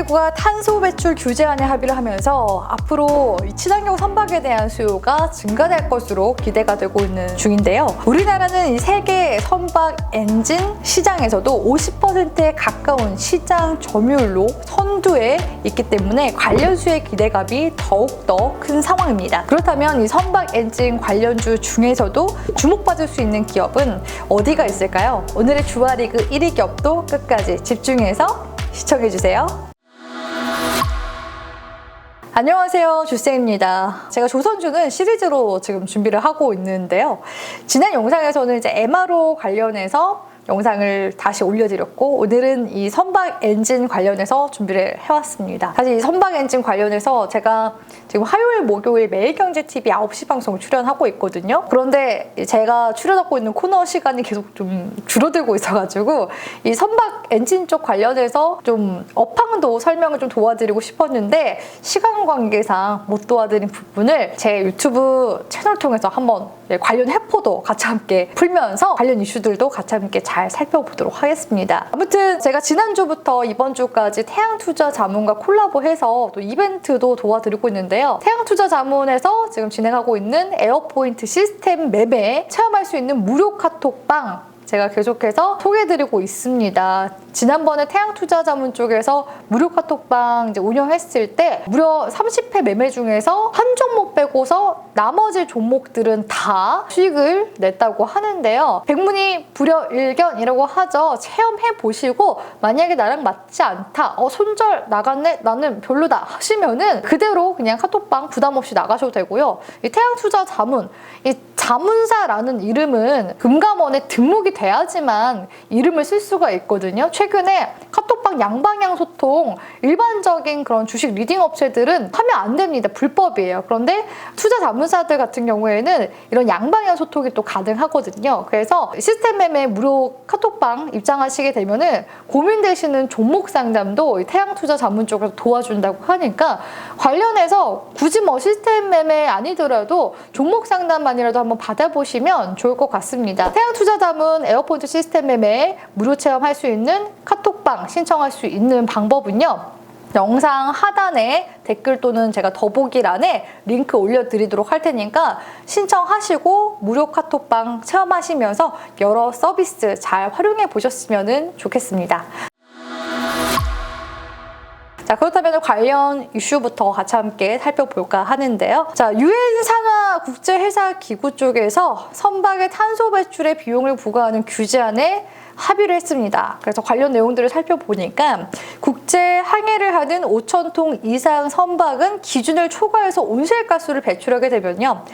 주한미구가 탄소 배출 규제안에 합의를 하면서 앞으로 친환경 선박에 대한 수요가 증가될 것으로 기대가 되고 있는 중인데요. 우리나라는 이 세계 선박 엔진 시장에서도 50%에 가까운 시장 점유율로 선두에 있기 때문에 관련 수의 기대감이 더욱더 큰 상황입니다. 그렇다면 이 선박 엔진 관련주 중에서도 주목받을 수 있는 기업은 어디가 있을까요? 오늘의 주화리그 1위 기업도 끝까지 집중해서 시청해주세요. 안녕하세요, 주쌤입니다. 제가 조선주는 시리즈로 지금 준비를 하고 있는데요. 지난 영상에서는 이제 MRO 관련해서 영상을 다시 올려드렸고, 오늘은 이 선박 엔진 관련해서 준비를 해왔습니다. 사실 이 선박 엔진 관련해서 제가 지금 화요일, 목요일 매일경제TV 9시 방송 출연하고 있거든요. 그런데 제가 출연하고 있는 코너 시간이 계속 좀 줄어들고 있어가지고 이 선박 엔진 쪽 관련해서 좀 업황도 설명을 좀 도와드리고 싶었는데 시간 관계상 못 도와드린 부분을 제 유튜브 채널 통해서 한번 관련 회포도 같이 함께 풀면서 관련 이슈들도 같이 함께 잘 살펴보도록 하겠습니다. 아무튼 제가 지난주부터 이번 주까지 태양투자자문과 콜라보해서 또 이벤트도 도와드리고 있는데요. 태양투자자문에서 지금 진행하고 있는 에어포인트 시스템 매매 체험할 수 있는 무료 카톡방 제가 계속해서 소개해드리고 있습니다. 지난번에 태양투자자문 쪽에서 무료 카톡방 이제 운영했을 때 무려 30회 매매 중에서 한 종목 빼고서 나머지 종목들은 다 수익을 냈다고 하는데요. 백문이 불여일견이라고 하죠. 체험해보시고 만약에 나랑 맞지 않다, 손절 나갔네, 나는 별로다 하시면은 그대로 그냥 카톡방 부담 없이 나가셔도 되고요. 이 태양투자자문, 이 자문사라는 이름은 금감원에 등록이 돼야지만 이름을 쓸 수가 있거든요. 최근에 카톡방 양방향 소통, 일반적인 그런 주식 리딩 업체들은 하면 안 됩니다. 불법이에요. 그런데 투자 자문사들 같은 경우에는 이런 양방향 소통이 또 가능하거든요. 그래서 시스템 매매 무료 카톡방 입장하시게 되면은 고민되시는 종목 상담도 태양투자 자문 쪽에서 도와준다고 하니까 관련해서 굳이 뭐 시스템 매매 아니더라도 종목 상담만이라도 한번 받아보시면 좋을 것 같습니다. 태양투자자문 에어포인트 시스템 매매 무료 체험할 수 있는 카톡방 신청할 수 있는 방법은요. 영상 하단에 댓글 또는 제가 더보기란에 링크 올려드리도록 할 테니까 신청하시고 무료 카톡방 체험하시면서 여러 서비스 잘 활용해 보셨으면 좋겠습니다. 자, 그렇다면 관련 이슈부터 같이 함께 살펴볼까 하는데요. 자, 유엔 산하 국제회사 기구 쪽에서 선박의 탄소 배출의 비용을 부과하는 규제안에 합의를 했습니다. 그래서 관련 내용들을 살펴보니까 국제 항해를 하는 5,000톤 이상 선박은 기준을 초과해서 온실가스를 배출하게 되면요.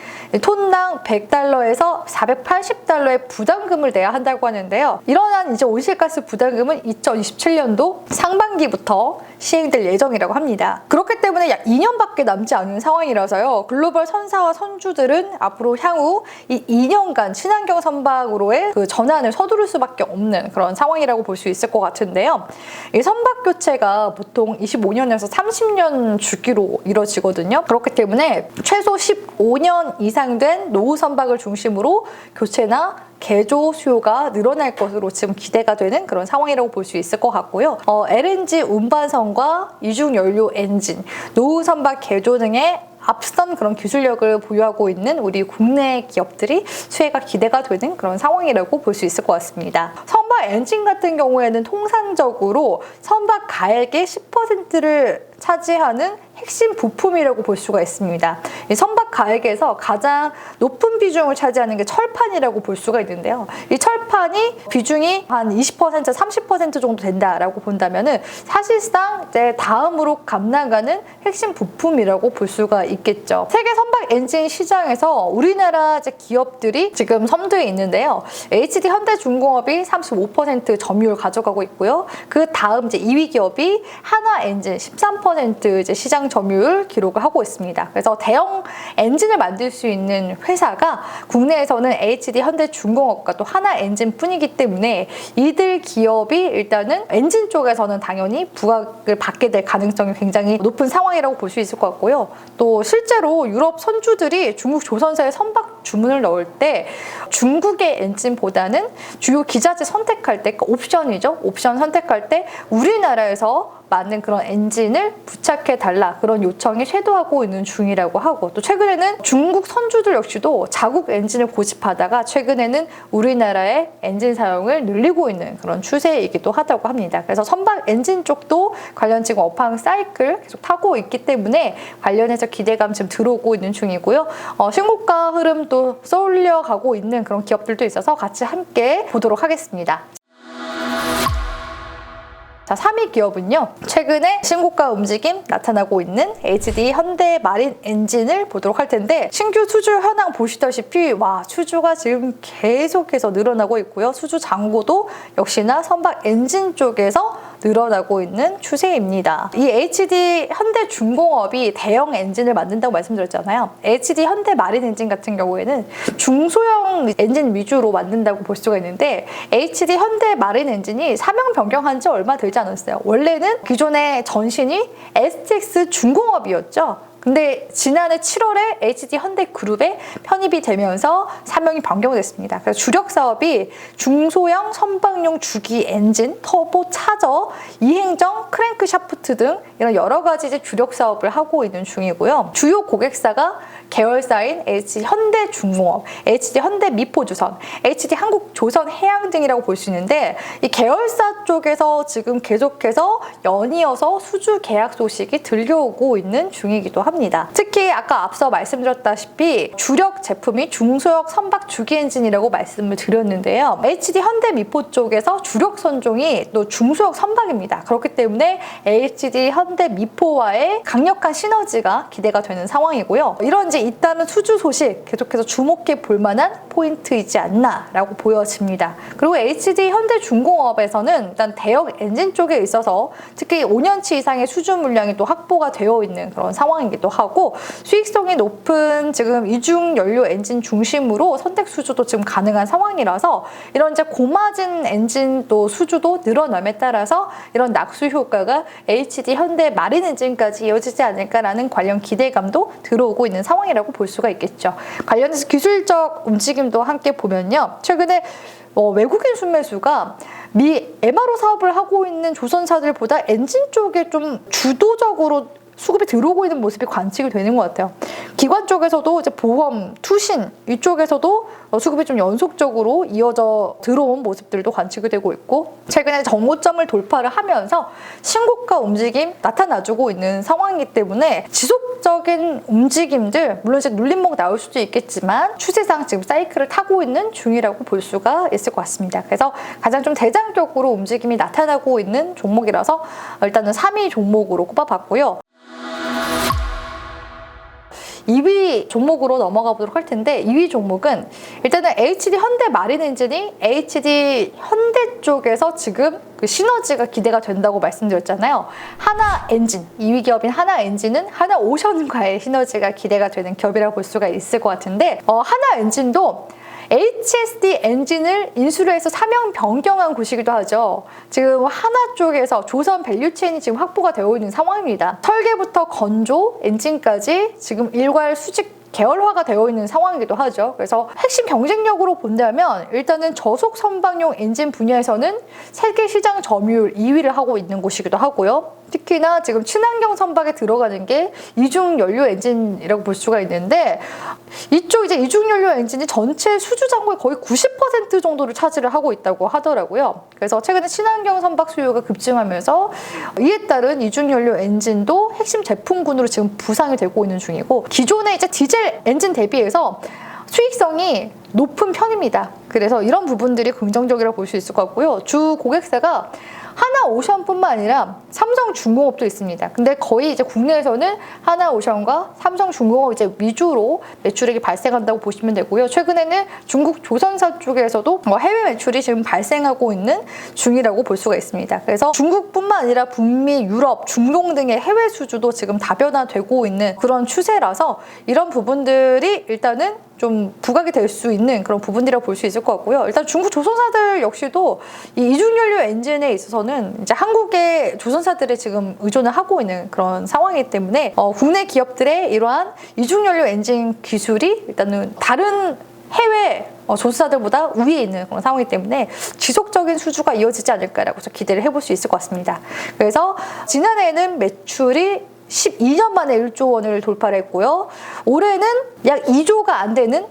톤당 100달러에서 480달러의 부담금을 내야 한다고 하는데요. 이러한 이제 온실가스 부담금은 2027년도 상반기부터 시행될 예정이라고 합니다. 그렇기 때문에 약 2년밖에 남지 않은 상황이라서요. 글로벌 선사와 선주들은 앞으로 향후 이 2년간 친환경 선박으로의 그 전환을 서두를 수밖에 없는 그런 상황이라고 볼 수 있을 것 같은데요. 이 선박 교체가 보통 25년에서 30년 주기로 이루어지거든요. 그렇기 때문에 최소 15년 이상 된 노후 선박을 중심으로 교체나 개조 수요가 늘어날 것으로 지금 기대가 되는 그런 상황이라고 볼 수 있을 것 같고요. LNG 운반선과 이중연료 엔진, 노후 선박 개조 등의 앞선 그런 기술력을 보유하고 있는 우리 국내 기업들이 수혜가 기대가 되는 그런 상황이라고 볼 수 있을 것 같습니다. 선박 엔진 같은 경우에는 통상적으로 선박 가액의 10%를 차지하는 핵심 부품이라고 볼 수가 있습니다. 이 선박 가액에서 가장 높은 비중을 차지하는 게 철판이라고 볼 수가 있는데요. 이 철판이 비중이 한 20%, 30% 정도 된다라고 본다면은 사실상 이제 다음으로 감나가는 핵심 부품이라고 볼 수가 있겠죠. 세계 선박 엔진 시장에서 우리나라 이제 기업들이 지금 선두에 있는데요. HD 현대중공업이 35% 점유율 가져가고 있고요. 그 다음 이제 2위 기업이 한화엔진 13% 이제 시장 점유율 기록을 하고 있습니다. 그래서 대형 엔진을 만들 수 있는 회사가 국내에서는 HD 현대중공업과 또 한화엔진 뿐이기 때문에 이들 기업이 일단은 엔진 쪽에서는 당연히 부각을 받게 될 가능성이 굉장히 높은 상황이라고 볼 수 있을 것 같고요. 또 실제로 유럽 선주들이 중국 조선사의 선박 주문을 넣을 때 중국의 엔진보다는 주요 기자재 선택할 때, 그러니까 옵션이죠. 옵션 선택할 때 우리나라에서 맞는 그런 엔진을 부착해달라, 그런 요청이 쇄도하고 있는 중이라고 하고, 또 최근에는 중국 선주들 역시도 자국 엔진을 고집하다가 최근에는 우리나라의 엔진 사용을 늘리고 있는 그런 추세이기도 하다고 합니다. 그래서 선박 엔진 쪽도 관련 지금 업황 사이클 계속 타고 있기 때문에 관련해서 기대감 지금 들어오고 있는 중이고요. 신고가 흐름도 쏠려 가고 있는 그런 기업들도 있어서 같이 함께 보도록 하겠습니다. 자, 3위 기업은요, 최근에 신고가 움직임 나타나고 있는 HD 현대 마린 엔진을 보도록 할 텐데, 신규 수주 현황 보시다시피 수주가 지금 계속해서 늘어나고 있고요. 수주 잔고도 역시나 선박 엔진 쪽에서 늘어나고 있는 추세입니다. 이 HD 현대중공업이 대형 엔진을 만든다고 말씀드렸잖아요. HD 현대 마린 엔진 같은 경우에는 중소형 엔진 위주로 만든다고 볼 수가 있는데, HD 현대 마린 엔진이 사명 변경한 지 얼마 되지 않았어요. 원래는 기존의 전신이 STX 중공업이었죠. 근데 지난해 7월에 HD 현대그룹에 편입이 되면서 사명이 변경됐습니다. 그래서 주력 사업이 중소형 선박용 주기 엔진, 터보 차저, 이행정, 크랭크 샤프트 등 이런 여러 가지 이제 주력 사업을 하고 있는 중이고요. 주요 고객사가 계열사인 HD 현대중공업, HD 현대미포조선, HD 한국조선해양 등이라고 볼 수 있는데, 이 계열사 쪽에서 지금 계속해서 연이어서 수주 계약 소식이 들려오고 있는 중이기도 합니다. 특히 아까 앞서 말씀드렸다시피 주력 제품이 중소형 선박 주기 엔진이라고 말씀을 드렸는데요. HD 현대미포 쪽에서 주력 선종이 또 중소형 선박입니다. 그렇기 때문에 HD 현대미포와의 강력한 시너지가 기대가 되는 상황이고요. 이런 이제 잇따른 수주 소식 계속해서 주목해 볼 만한 포인트이지 않나라고 보여집니다. 그리고 HD 현대중공업에서는 일단 대형 엔진 쪽에 있어서 특히 5년치 이상의 수주 물량이 또 확보가 되어 있는 그런 상황이기도 하고, 수익성이 높은 지금 이중 연료 엔진 중심으로 선택 수주도 지금 가능한 상황이라서 이런 이제 고마진 엔진 또 수주도 늘어남에 따라서 이런 낙수 효과가 HD 현대 마린 엔진까지 이어지지 않을까라는 관련 기대감도 들어오고 있는 상황이라고 볼 수가 있겠죠. 관련해서 기술적 움직임도 함께 보면요, 최근에 외국인 순매수가 미 MRO 사업을 하고 있는 조선사들보다 엔진 쪽에 좀 주도적으로 수급이 들어오고 있는 모습이 관측이 되는 것 같아요. 기관 쪽에서도 이제 보험, 투신 이쪽에서도 수급이 좀 연속적으로 이어져 들어온 모습들도 관측이 되고 있고, 최근에 정고점을 돌파를 하면서 신고가 움직임 나타나주고 있는 상황이기 때문에 지속적인 움직임들, 물론 이제 눌림목 나올 수도 있겠지만 추세상 지금 사이클을 타고 있는 중이라고 볼 수가 있을 것 같습니다. 그래서 가장 좀 대장격으로 움직임이 나타나고 있는 종목이라서 일단은 3위 종목으로 꼽아봤고요. 2위 종목으로 넘어가 보도록 할 텐데, 2위 종목은 일단은 HD 현대 마린 엔진이 HD 현대 쪽에서 지금 그 시너지가 기대가 된다고 말씀드렸잖아요. 하나 엔진, 2위 기업인 하나 엔진은 하나 오션과의 시너지가 기대가 되는 기업이라고 볼 수가 있을 것 같은데, 하나 엔진도 HSD 엔진을 인수를 해서 사명 변경한 곳이기도 하죠. 지금 하나 쪽에서 조선 밸류체인이 지금 확보가 되어 있는 상황입니다. 설계부터 건조, 엔진까지 지금 일괄 수직 계열화가 되어 있는 상황이기도 하죠. 그래서 핵심 경쟁력으로 본다면 일단은 저속 선박용 엔진 분야에서는 세계 시장 점유율 2위를 하고 있는 곳이기도 하고요. 특히나 지금 친환경 선박에 들어가는 게 이중 연료 엔진이라고 볼 수가 있는데, 이쪽 이제 이중 연료 엔진이 전체 수주 잔고의 거의 90% 정도를 차지를 하고 있다고 하더라고요. 그래서 최근에 친환경 선박 수요가 급증하면서 이에 따른 이중 연료 엔진도 핵심 제품군으로 지금 부상이 되고 있는 중이고, 기존의 이제 디젤 엔진 대비해서 수익성이 높은 편입니다. 그래서 이런 부분들이 긍정적이라고 볼 수 있을 것 같고요. 주 고객사가 하나오션뿐만 아니라 삼성중공업도 있습니다. 근데 거의 이제 국내에서는 하나오션과 삼성중공업 이제 위주로 매출액이 발생한다고 보시면 되고요. 최근에는 중국 조선사 쪽에서도 해외 매출이 지금 발생하고 있는 중이라고 볼 수가 있습니다. 그래서 중국뿐만 아니라 북미, 유럽, 중동 등의 해외 수주도 지금 다변화되고 있는 그런 추세라서 이런 부분들이 일단은 좀 부각이 될 수 있는 그런 부분이라고 볼 수 있을 것 같고요. 일단 중국 조선사들 역시도 이 이중연료 엔진에 있어서는 이제 한국의 조선사들이 지금 의존을 하고 있는 그런 상황이기 때문에 국내 기업들의 이러한 이중연료 엔진 기술이 일단은 다른 해외 조선사들보다 위에 있는 그런 상황이기 때문에 지속적인 수주가 이어지지 않을까라고 기대를 해볼 수 있을 것 같습니다. 그래서 지난해에는 매출이 12년 만에 1조 원을 돌파를 했고요. 올해는 약 2조가 안 되는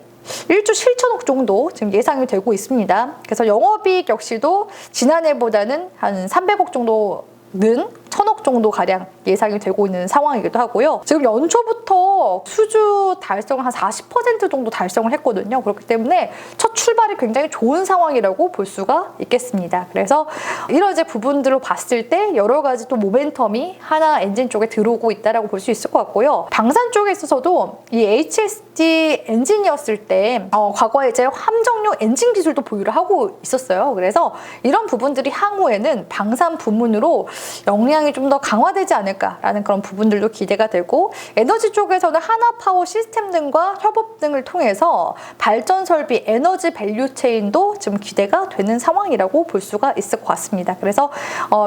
1조 7천억 정도 지금 예상이 되고 있습니다. 그래서 영업이익 역시도 지난해보다는 한 300억 정도 는 1,000억 정도 가량 예상이 되고 있는 상황이기도 하고요. 지금 연초부터 수주 달성을 한 40% 정도 달성을 했거든요. 그렇기 때문에 첫 출발이 굉장히 좋은 상황이라고 볼 수가 있겠습니다. 그래서 이런 이제 부분들로 봤을 때 여러 가지 또 모멘텀이 하나 엔진 쪽에 들어오고 있다라고 볼 수 있을 것 같고요. 방산 쪽에 있어서도 이 HSD 엔진이었을 때 과거에 이제 함정용 엔진 기술도 보유를 하고 있었어요. 그래서 이런 부분들이 향후에는 방산 부문으로 역량이 좀 더 강화되지 않을까라는 그런 부분들도 기대가 되고, 에너지 쪽에서는 하나파워 시스템 등과 협업 등을 통해서 발전 설비 에너지 밸류 체인도 지금 기대가 되는 상황이라고 볼 수가 있을 것 같습니다. 그래서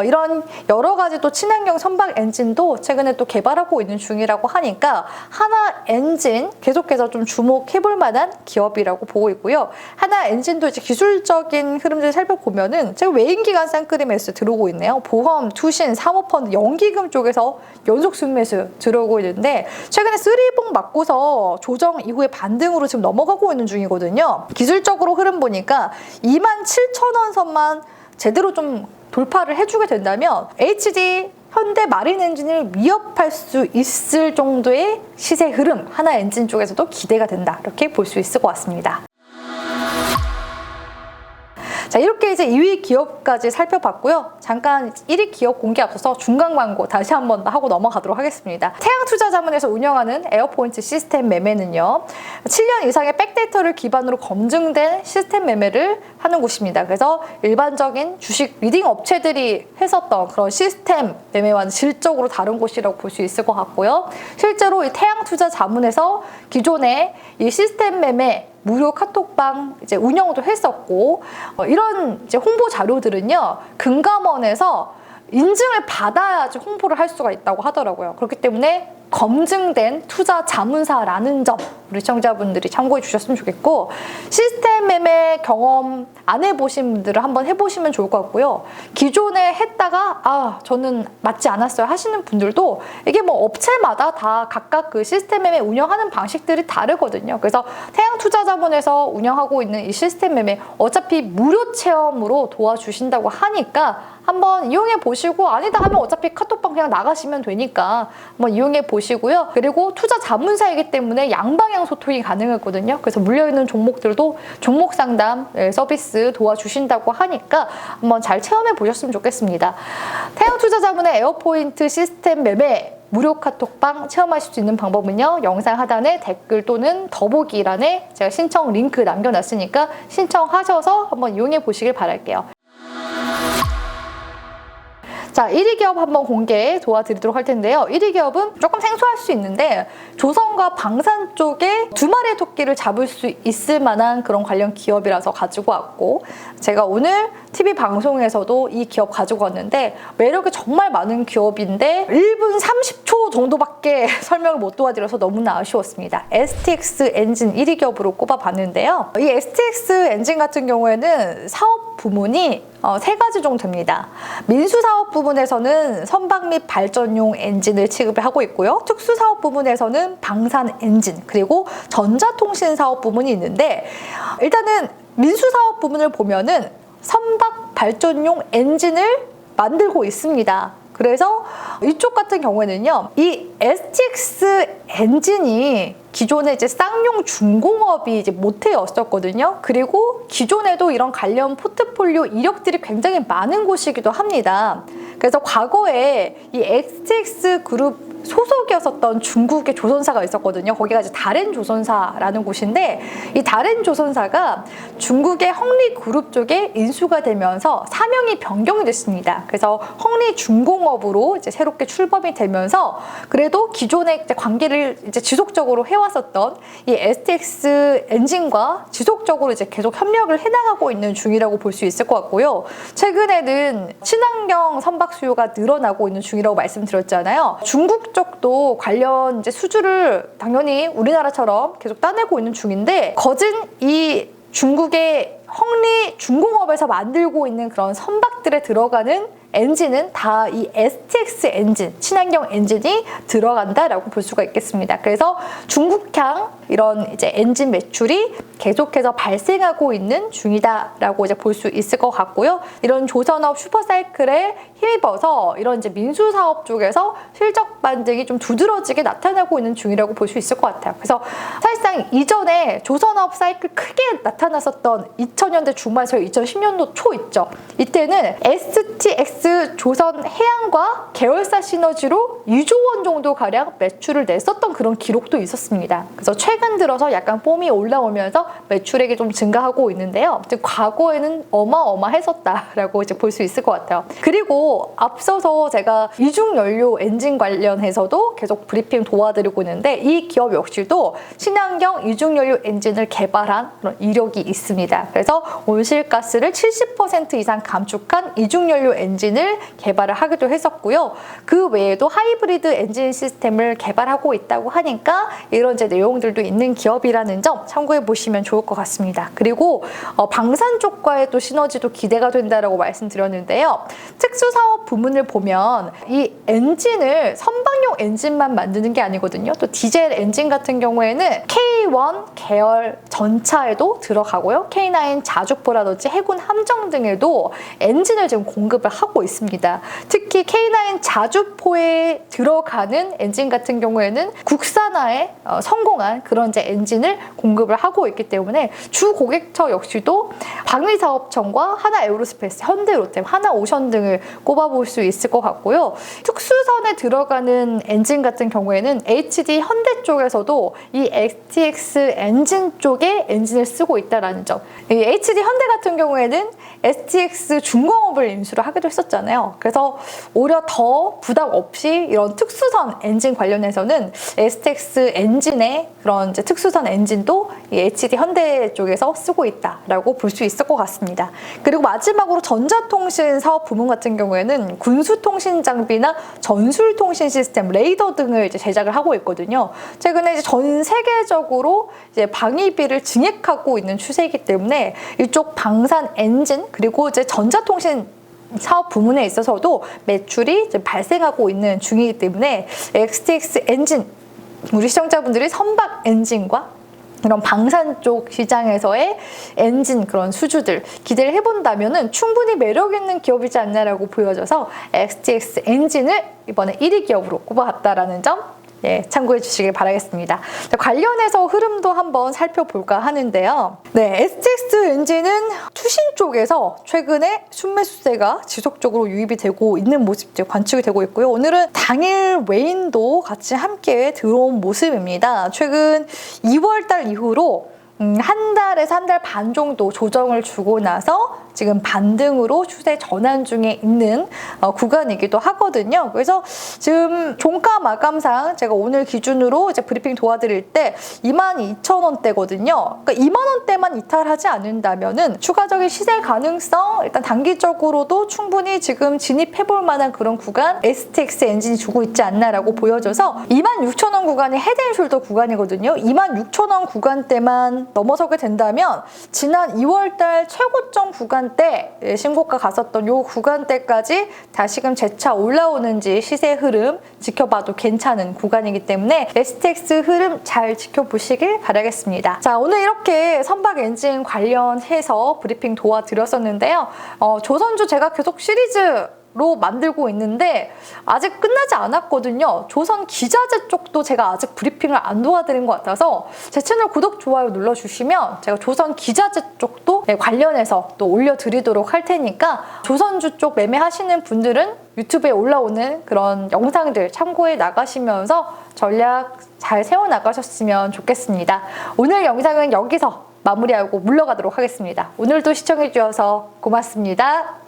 이런 여러 가지 또 친환경 선박 엔진도 최근에 또 개발하고 있는 중이라고 하니까 하나 엔진 계속해서 좀 주목해볼 만한 기업이라고 보고 있고요. 하나 엔진도 이제 기술적인 흐름들을 살펴보면은 제가 외인기관 쌍끌이 매수 들어오고 있네요. 보험, 투신, 사모펀드, 연기금 쪽에서 연속 수익 매수 들어오고 있는데 최근에 3봉 맞고서 조정 이후에 반등으로 지금 넘어가고 있는 중이거든요. 기술적으로 흐름 보니까 27,000원 선만 제대로 좀 돌파를 해주게 된다면 HD 현대 마린 엔진을 위협할 수 있을 정도의 시세 흐름 하나 엔진 쪽에서도 기대가 된다, 이렇게 볼 수 있을 것 같습니다. 자, 이렇게 이제 2위 기업까지 살펴봤고요. 잠깐 1위 기업 공개 앞서서 중간 광고 다시 한번 하고 넘어가도록 하겠습니다. 태양투자자문에서 운영하는 에어포인트 시스템 매매는요, 7년 이상의 백데이터를 기반으로 검증된 시스템 매매를 하는 곳입니다. 그래서 일반적인 주식 리딩 업체들이 했었던 그런 시스템 매매와는 질적으로 다른 곳이라고 볼 수 있을 것 같고요. 실제로 이 태양투자자문에서 기존에 이 시스템 매매 무료 카톡방 이제 운영도 했었고, 이런 이제 홍보 자료들은요, 금감원에서 인증을 받아야지 홍보를 할 수가 있다고 하더라고요. 그렇기 때문에 검증된 투자 자문사라는 점 우리 시청자분들이 참고해 주셨으면 좋겠고, 시스템 매매 경험 안 해보신 분들은 한번 해보시면 좋을 것 같고요. 기존에 했다가 저는 맞지 않았어요 하시는 분들도 이게 뭐 업체마다 다 각각 그 시스템 매매 운영하는 방식들이 다르거든요. 그래서 태양투자자문에서 운영하고 있는 이 시스템 매매 어차피 무료 체험으로 도와주신다고 하니까 한번 이용해 보시고, 아니다 하면 어차피 카톡방 그냥 나가시면 되니까 한번 이용해 보시고요. 그리고 투자 자문사이기 때문에 양방향 소통이 가능하거든요. 그래서 물려있는 종목들도 종목 상담 서비스 도와주신다고 하니까 한번 잘 체험해 보셨으면 좋겠습니다. 태양투자자문의 에어포인트 시스템 매매 무료 카톡방 체험하실 수 있는 방법은요, 영상 하단에 댓글 또는 더보기란에 제가 신청 링크 남겨놨으니까 신청하셔서 한번 이용해 보시길 바랄게요. 자, 1위 기업 한번 공개 도와드리도록 할 텐데요. 1위 기업은 조금 생소할 수 있는데 조선과 방산 쪽에 두 마리의 토끼를 잡을 수 있을 만한 그런 관련 기업이라서 가지고 왔고, 제가 오늘 TV 방송에서도 이 기업 가지고 왔는데 매력이 정말 많은 기업인데 1분 30초 정도밖에 설명을 못 도와드려서 너무나 아쉬웠습니다. STX 엔진 1위 기업으로 꼽아봤는데요. 이 STX 엔진 같은 경우에는 사업 부문이 세 가지 정도 됩니다. 민수사업 부분에서는 선박 및 발전용 엔진을 취급을 하고 있고요. 특수사업 부분에서는 방산 엔진, 그리고 전자통신 사업 부문이 있는데, 일단은 민수사업 부분을 보면은 선박 발전용 엔진을 만들고 있습니다. 그래서 이쪽 같은 경우에는요, 이 STX 엔진이 기존에 이제 쌍용 중공업이 이제 모태였었거든요. 그리고 기존에도 이런 관련 포트폴리오 이력들이 굉장히 많은 곳이기도 합니다. 그래서 과거에 이 STX 그룹 소속이었었던 중국의 조선사가 있었거든요. 거기가 이제 다롄 조선사라는 곳인데 이 다롄 조선사가 중국의 헝리 그룹 쪽에 인수가 되면서 사명이 변경이 됐습니다. 그래서 헝리 중공업으로 이제 새롭게 출범이 되면서 그래도 기존의 이제 관계를 이제 지속적으로 해왔었던 이 STX 엔진과 지속적으로 이제 계속 협력을 해나가고 있는 중이라고 볼 수 있을 것 같고요. 최근에는 친환경 선박 수요가 늘어나고 있는 중이라고 말씀드렸잖아요. 중국 쪽도 관련 이제 수주를 당연히 우리나라처럼 계속 따내고 있는 중인데 거진 이 중국의 헝리 중공업에서 만들고 있는 그런 선박들에 들어가는 엔진은 다 이 STX 엔진, 친환경 엔진이 들어간다라고 볼 수가 있겠습니다. 그래서 중국향 이런 이제 엔진 매출이 계속해서 발생하고 있는 중이다라고 이제 볼 수 있을 것 같고요. 이런 조선업 슈퍼사이클에 힘입어서 이런 이제 민수 사업 쪽에서 실적 반등이 좀 두드러지게 나타나고 있는 중이라고 볼 수 있을 것 같아요. 그래서 사실상 이전에 조선업 사이클 크게 나타났었던 2000년대 중반에서 2010년도 초 있죠. 이때는 STX 조선 해양과 계열사 시너지로 2조 원 정도 가량 매출을 냈었던 그런 기록도 있었습니다. 그래서 최근 들어서 약간 폼이 올라오면서 매출액이 좀 증가하고 있는데요. 과거에는 어마어마했었다라고 이제 볼 수 있을 것 같아요. 그리고 앞서서 제가 이중연료 엔진 관련해서도 계속 브리핑 도와드리고 있는데 이 기업 역시도 친환경 이중연료 엔진을 개발한 그런 이력이 있습니다. 그래서 온실가스를 70% 이상 감축한 이중연료 엔진을 개발을 하기도 했었고요. 그 외에도 하이브리드 엔진 시스템을 개발하고 있다고 하니까 이런 이제 내용들도 있는 기업이라는 점 참고해 보시면 좋을 것 같습니다. 그리고 방산 쪽과의 또 시너지도 기대가 된다라고 말씀드렸는데요. 특수사업 부문을 보면 이 엔진을 선박용 엔진만 만드는 게 아니거든요. 또 디젤 엔진 같은 경우에는 K1 계열 전차에도 들어가고요. K9 자주포라든지 해군 함정 등에도 엔진을 지금 공급을 하고 있습니다. 특히 K9 자주포에 들어가는 엔진 같은 경우에는 국산화에 성공한 그런 이제 엔진을 공급을 하고 있기 때문에 주 고객처 역시도 방위사업청과 하나에어로스페이스, 현대로템, 하나오션 등을 꼽아볼 수 있을 것 같고요. 특수선에 들어가는 엔진 같은 경우에는 HD 현대 쪽에서도 이 STX 엔진 쪽에 엔진을 쓰고 있다는 점. 이 HD 현대 같은 경우에는 STX 중공업을 인수를 하기도 했었잖아요. 그래서 오히려 더 부담 없이 이런 특수선 엔진 관련해서는 STX 엔진의 그런 이제 특수선 엔진도 이 HD 현대 쪽에서 쓰고 있다라고 볼 수 있을 것 같습니다. 그리고 마지막으로 전자통신 사업 부문 같은 경우에는 군수통신 장비나 전술통신 시스템, 레이더 등을 이제 제작을 하고 있거든요. 최근에 이제 전 세계적으로 이제 방위비를 증액하고 있는 추세이기 때문에 이쪽 방산 엔진 그리고 이제 전자통신 사업 부문에 있어서도 매출이 이제 발생하고 있는 중이기 때문에 STX 엔진 우리 시청자분들이 선박 엔진과 이런 방산 쪽 시장에서의 엔진 그런 수주들 기대를 해본다면은 충분히 매력 있는 기업이지 않나라고 보여져서 STX 엔진을 이번에 1위 기업으로 꼽아봤다라는 점 참고해 주시길 바라겠습니다. 관련해서 흐름도 한번 살펴볼까 하는데요. STX 엔진은 투신 쪽에서 최근에 순매수세가 지속적으로 유입이 되고 있는 모습이 관측이 되고 있고요. 오늘은 당일 외인도 같이 함께 들어온 모습입니다. 최근 2월달 이후로 한 달에서 한 달 반 정도 조정을 주고 나서 지금 반등으로 추세 전환 중에 있는 구간이기도 하거든요. 그래서 지금 종가 마감상 제가 오늘 기준으로 이제 브리핑 도와드릴 때 22,000원대거든요. 그러니까 2만 원대만 이탈하지 않는다면은 추가적인 시세 가능성 일단 단기적으로도 충분히 지금 진입해볼 만한 그런 구간 STX 엔진이 주고 있지 않나라고 보여져서 26,000원 구간이 헤드앤숄더 구간이거든요. 26,000원 구간대만 넘어서게 된다면 지난 2월달 최고점 구간대 신고가 갔었던 요 구간대까지 다시금 재차 올라오는지 시세 흐름 지켜봐도 괜찮은 구간이기 때문에 STX 흐름 잘 지켜보시길 바라겠습니다. 자, 오늘 이렇게 선박 엔진 관련해서 브리핑 도와드렸었는데요. 조선주 제가 계속 시리즈 로 만들고 있는데 아직 끝나지 않았거든요. 조선 기자재 쪽도 제가 아직 브리핑을 안 도와드린 것 같아서 제 채널 구독, 좋아요 눌러주시면 제가 조선 기자재 쪽도 관련해서 또 올려드리도록 할 테니까 조선주 쪽 매매하시는 분들은 유튜브에 올라오는 그런 영상들 참고해 나가시면서 전략 잘 세워나가셨으면 좋겠습니다. 오늘 영상은 여기서 마무리하고 물러가도록 하겠습니다. 오늘도 시청해주셔서 고맙습니다.